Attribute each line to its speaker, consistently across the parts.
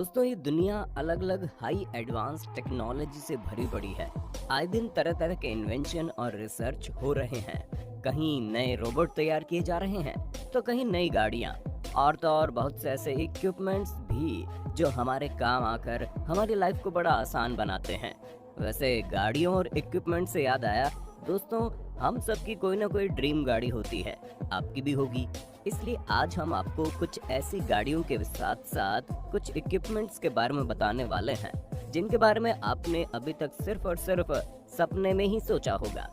Speaker 1: दोस्तों ये दुनिया अलग अलग हाई एडवांस टेक्नोलॉजी से भरी पड़ी है। आए दिन तरह तरह के इन्वेंशन और रिसर्च हो रहे हैं। कहीं नए रोबोट तैयार किए जा रहे हैं तो कहीं नई गाड़ियां और तो और बहुत से ऐसे इक्विपमेंट्स भी जो हमारे काम आकर हमारी लाइफ को बड़ा आसान बनाते हैं। वैसे गाड़ियों और इक्विपमेंट से याद आया दोस्तों, हम सबकी कोई ना कोई ड्रीम गाड़ी होती है, आपकी भी होगी। इसलिए आज हम आपको कुछ ऐसी गाड़ियों के साथ साथ कुछ इक्विपमेंट्स के बारे में बताने वाले हैं जिनके बारे में आपने अभी तक सिर्फ और सिर्फ सपने में ही सोचा होगा।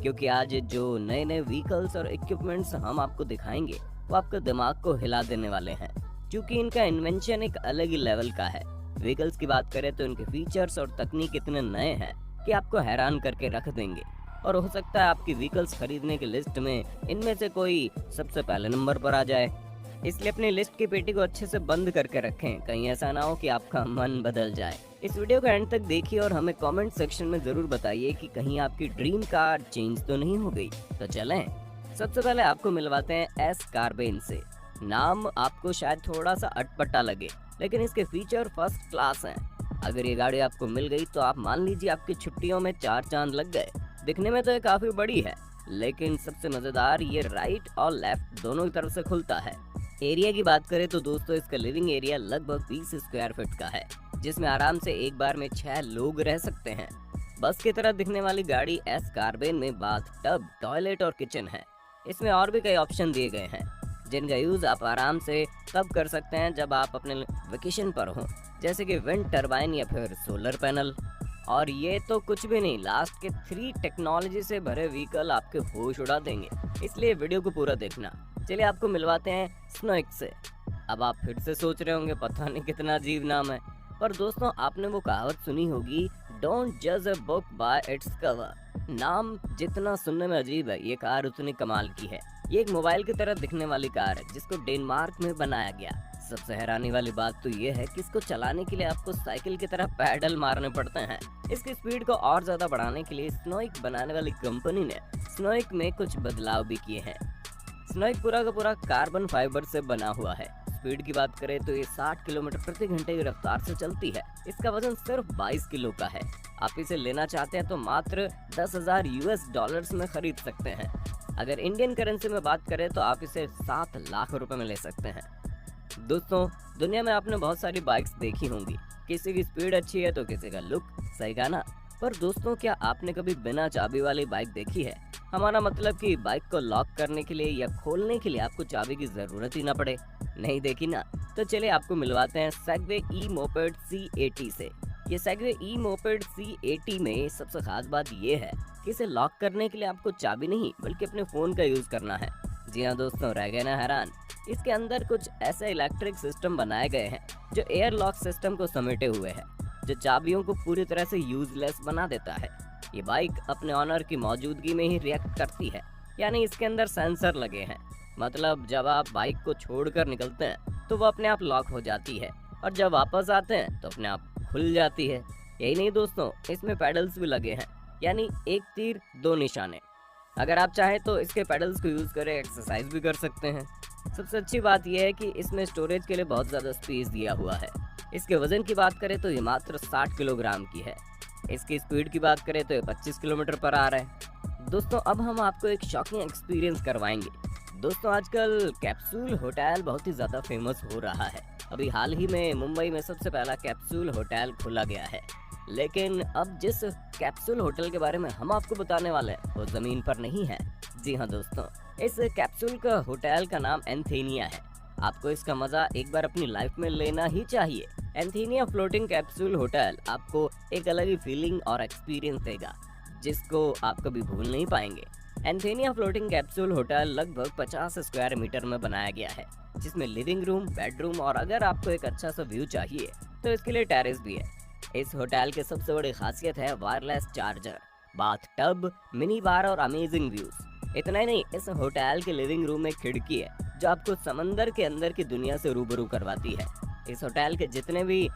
Speaker 1: क्योंकि आज जो नए नए व्हीकल्स और इक्विपमेंट्स हम आपको दिखाएंगे वो आपके दिमाग को हिला देने वाले हैं, क्योंकि इनका इन्वेंशन एक अलग ही लेवल का है। व्हीकल्स की बात करें तो इनके फीचर्स और तकनीक इतने नए हैं कि आपको हैरान करके रख देंगे, और हो सकता है आपकी व्हीकल्स खरीदने की लिस्ट में इनमें से कोई सबसे पहले नंबर पर आ जाए। इसलिए अपनी लिस्ट की पेटी को अच्छे से बंद करके रखें, कहीं ऐसा ना हो कि आपका मन बदल जाए। इस वीडियो को एंड तक देखिए और हमें कमेंट सेक्शन में जरूर बताइए कि कहीं आपकी ड्रीम कार चेंज तो नहीं हो गई। तो चलें, सबसे पहले आपको मिलवाते हैं एस कार्बेन से। नाम आपको शायद थोड़ा सा अटपटा लगे, लेकिन इसके फीचर फर्स्ट क्लास हैं। अगर ये गाड़ी आपको मिल गई तो आप मान लीजिए आपकी छुट्टियों में 4 चांद लग गए। दिखने में तो ये काफी बड़ी है, लेकिन सबसे मजेदार ये राइट और लेफ्ट दोनों की तरफ से खुलता है। एरिया की बात करें तो दोस्तों इसका लिविंग एरिया लगभग 20 स्क्वायर फीट का है, जिसमें आराम से एक बार में 6 लोग रह सकते हैं। बस की तरह दिखने वाली गाड़ी एस कार्बेन में बाथ टब, टॉयलेट और किचन है। इसमें और भी कई ऑप्शन दिए गए हैं जिनका यूज आप आराम से तब कर सकते हैं जब आप अपने वेकेशन पर हो, जैसे कि विंड टरबाइन या फिर सोलर पैनल। और ये तो कुछ भी नहीं, लास्ट के 3 टेक्नोलॉजी से भरे व्हीकल आपके होश उड़ा देंगे, इसलिए वीडियो को पूरा देखना। चलिए आपको मिलवाते हैं स्नोइक से। अब आप फिर से सोच रहे होंगे पता नहीं कितना अजीब नाम है, पर दोस्तों आपने वो कहावत सुनी होगी, डोंट जज a book by its cover. नाम जितना सुनने में अजीब है, ये कार उतनी कमाल की है। ये एक मोबाइल की तरह दिखने वाली कार है जिसको डेनमार्क में बनाया गया। सबसे हैरानी वाली बात तो ये है कि इसको चलाने के लिए आपको साइकिल की तरह पैडल मारने पड़ते हैं। इसकी स्पीड को और ज्यादा बढ़ाने के लिए स्नोइक बनाने वाली कंपनी ने स्नोइक में कुछ बदलाव भी किए हैं। स्नोइक पूरा का पूरा कार्बन फाइबर से बना हुआ है। स्पीड की बात करें तो ये 60 किलोमीटर प्रति घंटे की रफ्तार से चलती है। इसका वजन सिर्फ 22 किलो का है। आप इसे लेना चाहते हैं तो मात्र 10,000 यूएस डॉलर्स में खरीद सकते हैं। अगर इंडियन करेंसी में बात करें तो आप इसे 7 लाख रुपए में ले सकते हैं। दोस्तों दुनिया में आपने बहुत सारी बाइक्स देखी होंगी, किसी की स्पीड अच्छी है तो किसी का लुक, सही कहा ना। पर दोस्तों क्या आपने कभी बिना चाबी वाली बाइक देखी है? हमारा मतलब कि बाइक को लॉक करने के लिए या खोलने के लिए आपको चाबी की जरूरत ही ना पड़े। नहीं देखी ना? तो चलिए आपको मिलवाते हैं सेगवे ई मोपेड C80 से। ये सेगवे ई मोपेड C80 में सबसे खास बात ये है कि इसे लॉक करने के लिए आपको चाबी नहीं बल्कि अपने फोन का यूज करना है। जी हाँ दोस्तों, रह गए ना हैरान? इसके अंदर कुछ ऐसे इलेक्ट्रिक सिस्टम बनाए गए हैं जो एयर लॉक सिस्टम को समेटे हुए है, जो चाबियों को पूरी तरह से यूजलेस बना देता है। ये बाइक अपने ऑनर की मौजूदगी में ही रिएक्ट करती है, यानी इसके अंदर सेंसर लगे हैं। मतलब जब आप बाइक को छोड़कर निकलते हैं तो वो अपने आप लॉक हो जाती है, और जब वापस आते हैं तो अपने आप खुल जाती है। यही नहीं दोस्तों, इसमें पेडल्स भी लगे हैं, यानी एक तीर 2 निशाने। अगर आप चाहें तो इसके पेडल्स को यूज कर एक्सरसाइज भी कर सकते हैं। सबसे अच्छी बात यह है कि इसमें स्टोरेज के लिए बहुत ज्यादा स्पेस दिया हुआ है। इसके वजन की बात करें तो ये मात्र 60 किलोग्राम की है। इसकी स्पीड की बात करें तो ये 25 किलोमीटर पर आ रहा है। दोस्तों अब हम आपको एक शॉकिंग एक्सपीरियंस करवाएंगे। दोस्तों आजकल कैप्सूल होटल बहुत ही ज्यादा फेमस हो रहा है। अभी हाल ही में मुंबई में सबसे पहला कैप्सूल होटल खोला गया है, लेकिन अब जिस कैप्सूल होटल के बारे में हम आपको बताने वाले हैं वो जमीन पर नहीं है। जी हाँ दोस्तों, इस कैप्सूल का होटल का नाम एंथेनिया है। आपको इसका मजा एक बार अपनी लाइफ में लेना ही चाहिए। एंथेनिया फ्लोटिंग कैप्सूल होटल आपको एक अलग ही फीलिंग और एक्सपीरियंस देगा जिसको आप कभी भूल नहीं पाएंगे। एंथेनिया फ्लोटिंग कैप्सूल होटल लगभग 50 स्क्वायर मीटर में बनाया गया है, जिसमें लिविंग रूम, बेडरूम और अगर आपको एक अच्छा सा व्यू चाहिए तो इसके लिए टेरेस भी है। इस होटल की सबसे बड़ी खासियत है wireless charger, bath tub, mini bar और अमेजिंग व्यूज। इतना ही नहीं, इस होटल के लिविंग रूम में खिड़की है जो आपको समंदर के अंदर की दुनिया से रूबरू करवाती है। इस होटल के जितने भी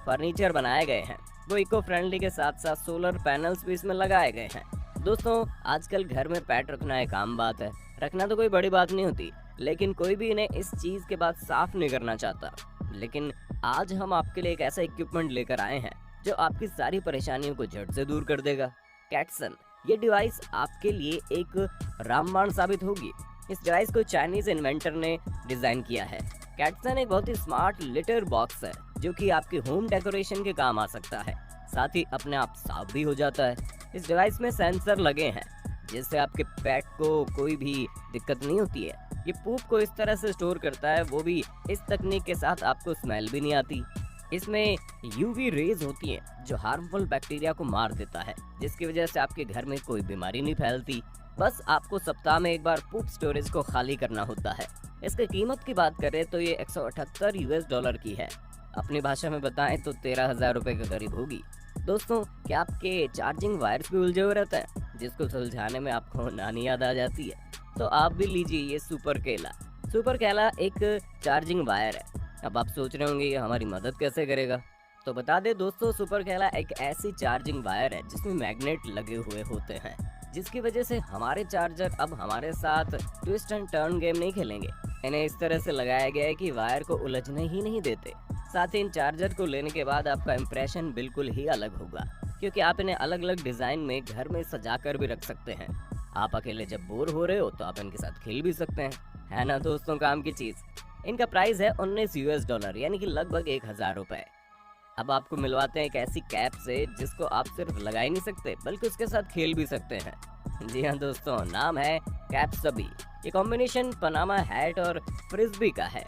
Speaker 1: फर्नीचर बनाए गए हैं वो इको फ्रेंडली के साथ साथ सोलर पैनल्स भी इसमें लगाए गए हैं। दोस्तों आजकल घर में पेट रखना एक आम बात है, रखना तो कोई बड़ी बात नहीं होती, लेकिन कोई भी इन्हें इस चीज के बाद साफ नहीं करना चाहता। लेकिन आज हम आपके लिए एक ऐसा इक्विपमेंट लेकर आए हैं जो आपकी सारी परेशानियों को झट से दूर कर देगा। कैटसन, ये डिवाइस आपके लिए एक रामबाण साबित होगी। इस डिवाइस को चाइनीज इन्वेंटर ने डिजाइन किया है। कैटसन एक बहुत ही स्मार्ट लिटर बॉक्स है जो कि आपके होम डेकोरेशन के काम आ सकता है, साथ ही अपने आप साफ भी हो जाता है। इस डिवाइस में सेंसर लगे हैं जिससे आपके पेट को कोई भी दिक्कत नहीं होती है। ये पूप को इस तरह से स्टोर करता है, वो भी इस तकनीक के साथ आपको स्मेल भी नहीं आती। इसमें यूवी रेज होती हैं जो हार्मफुल बैक्टीरिया को मार देता है, जिसकी वजह से आपके घर में कोई बीमारी नहीं फैलती। बस आपको सप्ताह में एक बार पूप स्टोरेज को खाली करना होता है। इसकी कीमत की बात करें तो ये $178 की है। अपनी भाषा में बताएं तो 13,000 रुपए के करीब होगी। दोस्तों, क्या आपके चार्जिंग वायर्स भी उलझे हुए रहते हैं जिसको सुलझाने में आपको नानी याद आ जाती है? तो आप भी लीजिए ये सुपर केला। सुपर केला एक चार्जिंग वायर है। अब आप सोच रहे होंगे ये हमारी मदद कैसे करेगा, तो बता दे दोस्तों, सुपर केला एक ऐसी चार्जिंग वायर है जिसमें मैग्नेट लगे हुए होते हैं, जिसकी वजह से हमारे चार्जर अब हमारे साथ ट्विस्ट एंड टर्न गेम नहीं खेलेंगे। इन्हें इस तरह से लगाया गया है कि वायर को उलझने ही नहीं देते। साथ ही इन चार्जर को लेने के बाद आपका इम्प्रेशन बिल्कुल ही अलग होगा, क्योंकि आप इन्हें अलग अलग डिजाइन में घर में सजा कर भी रख सकते हैं। आप अकेले जब बोर हो रहे हो तो आप इनके साथ खेल भी सकते हैं, है ना दोस्तों, काम की चीज। इनका प्राइस है $19 यानी कि लगभग 1,000 रुपए। अब आपको मिलवाते हैं एक ऐसी कैप से जिसको आप सिर्फ लगा ही नहीं सकते बल्कि उसके साथ खेल भी सकते हैं। जी हाँ दोस्तों, नाम है कैप्सबी। ये कॉम्बिनेशन पनामा हैट और फ्रिस्बी का है।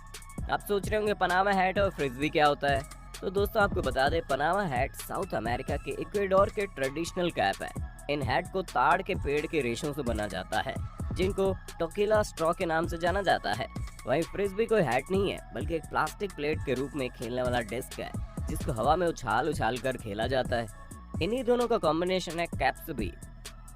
Speaker 1: आप सोच रहे होंगे पनामा हैट और फ्रिस्बी क्या होता है, तो दोस्तों आपको बता दें, पनामा हैट साउथ अमेरिका के इक्वेडोर के ट्रेडिशनल कैप है। इन हैट को ताड़ के पेड़ के रेशों से बना जाता है, जिनको टोकिला स्ट्रॉ के नाम से जाना जाता है। वहीं फ्रिस्बी कोई हैट नहीं है बल्कि एक प्लास्टिक प्लेट के रूप में खेलने वाला डिस्क है जिसको हवा में उछाल उछाल कर खेला जाता है। इन्हीं दोनों का कॉम्बिनेशन है कैप्सबी,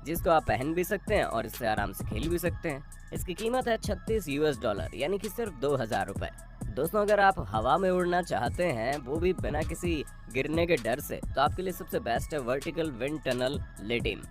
Speaker 1: जिसको आप पहन भी सकते हैं और इससे आराम से खेल भी सकते हैं। इसकी कीमत है $36 यानी कि सिर्फ 2,000 रुपए। दोस्तों, अगर आप हवा में उड़ना चाहते हैं, वो भी बिना किसी गिरने के डर से, तो आपके लिए सबसे बेस्ट है वर्टिकल विंड टनल लिटिम।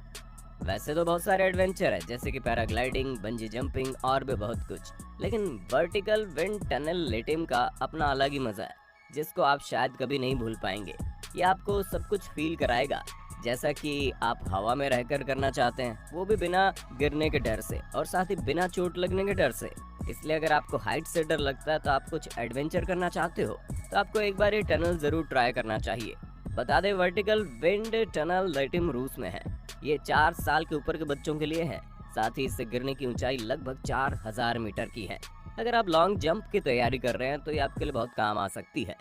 Speaker 1: वैसे तो बहुत सारे एडवेंचर है जैसे कि पैराग्लाइडिंग, बंजी जंपिंग और भी बहुत कुछ, लेकिन वर्टिकल विंड टनल लिटिम का अपना अलग ही मजा है जिसको आप शायद कभी नहीं भूल पाएंगे। ये आपको सब कुछ फील कराएगा जैसा कि आप हवा में रहकर करना चाहते हैं, वो भी बिना गिरने के डर से और साथ ही बिना चोट लगने के डर से। इसलिए अगर आपको हाइट से डर लगता है तो आप कुछ एडवेंचर करना चाहते हो तो आपको एक बार ये टनल जरूर ट्राई करना चाहिए। बता दें, वर्टिकल विंड टनल लिटिम रूस में है। ये 4 साल के ऊपर के बच्चों के लिए है। साथ ही इससे गिरने की ऊंचाई लगभग 4,000 मीटर की है। अगर आप लॉन्ग जंप की तैयारी कर रहे हैं तो ये आपके लिए बहुत काम आ सकती है।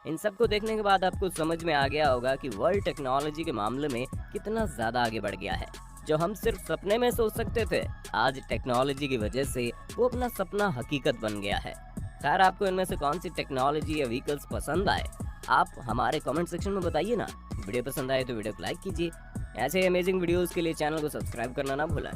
Speaker 1: इन सब को देखने के बाद आपको समझ में आ गया होगा कि वर्ल्ड टेक्नोलॉजी के मामले में कितना ज्यादा आगे बढ़ गया है। जो हम सिर्फ सपने में सोच सकते थे, आज टेक्नोलॉजी की वजह से वो अपना सपना हकीकत बन गया है। खैर, आपको इनमें से कौन सी टेक्नोलॉजी या व्हीकल्स पसंद आए, आप हमारे कमेंट सेक्शन में बताइए ना। वीडियो पसंद आए तो वीडियो को लाइक कीजिए। ऐसे अमेजिंग वीडियोस के लिए चैनल को सब्सक्राइब करना ना भूलें।